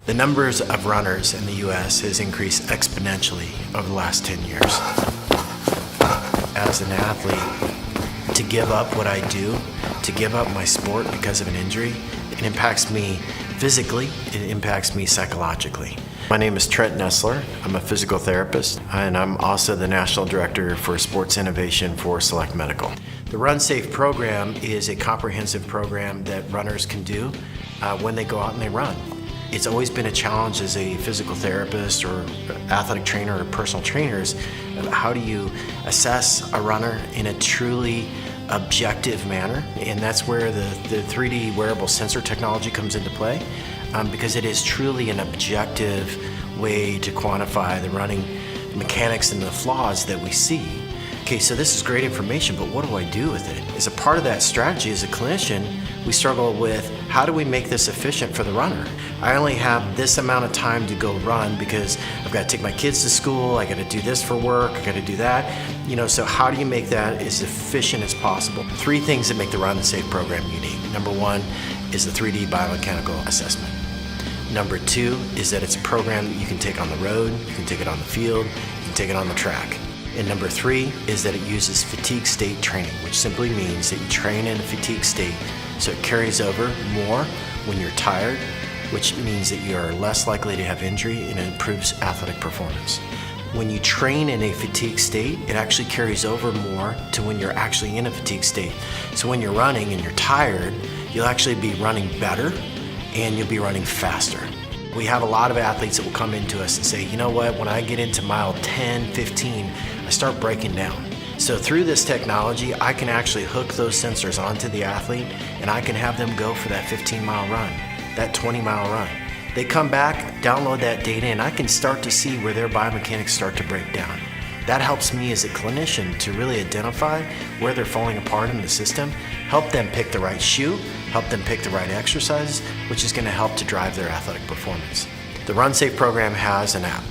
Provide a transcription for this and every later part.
The numbers of runners in the U.S. has increased exponentially over the last 10 years. As an athlete, to give up what I do, to give up my sport because of an injury, it impacts me physically, it impacts me psychologically. My name is Trent Nestler. I'm a physical therapist, and I'm also the National Director for Sports Innovation for Select Medical. The Run Safe program is a comprehensive program that runners can do when they go out and they run. It's always been a challenge as a physical therapist or athletic trainer or personal trainers of how do you assess a runner in a truly objective manner, and that's where the 3D wearable sensor technology comes into play, because it is truly an objective way to quantify the running mechanics and the flaws that we see. Okay, so this is great information, but what do I do with it? As a part of that strategy as a clinician, we struggle with how do we make this efficient for the runner? I only have this amount of time to go run because I've got to take my kids to school, I got to do this for work, I got to do that. So how do you make that as efficient as possible? 3 things that make the Run Safe program unique. Number 1 is the 3D biomechanical assessment. Number 2 is that it's a program that you can take on the road, you can take it on the field, you can take it on the track. And number 3 is that it uses fatigue state training, which simply means that you train in a fatigue state so it carries over more when you're tired, which means that you are less likely to have injury and it improves athletic performance. When you train in a fatigue state, it actually carries over more to when you're actually in a fatigue state. So when you're running and you're tired, you'll actually be running better and you'll be running faster. We have a lot of athletes that will come into us and say, you know what, when I get into mile 10, 15, I start breaking down. So through this technology, I can actually hook those sensors onto the athlete and I can have them go for that 15-mile run, that 20-mile run. They come back, download that data, and I can start to see where their biomechanics start to break down. That helps me as a clinician to really identify where they're falling apart in the system, help them pick the right shoe, help them pick the right exercises, which is going to help to drive their athletic performance. The Run Safe program has an app.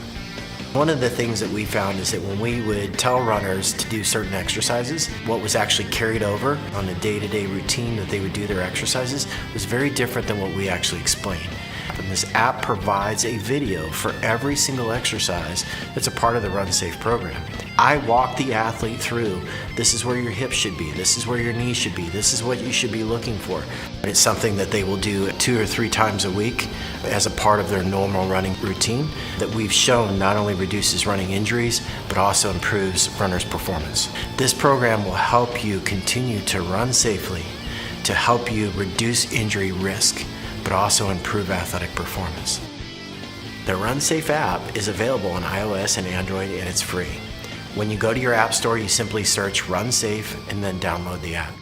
One of the things that we found is that when we would tell runners to do certain exercises, what was actually carried over on the day-to-day routine that they would do their exercises was very different than what we actually explained. And this app provides a video for every single exercise that's a part of the Run Safe program. I walk the athlete through, this is where your hips should be, this is where your knees should be, this is what you should be looking for. It's something that they will do 2 or 3 times a week as a part of their normal running routine that we've shown not only reduces running injuries, but also improves runners' performance. This program will help you continue to run safely, to help you reduce injury risk, but also improve athletic performance. The Run Safe app is available on iOS and Android, and it's free. When you go to your app store, you simply search Run Safe and then download the app.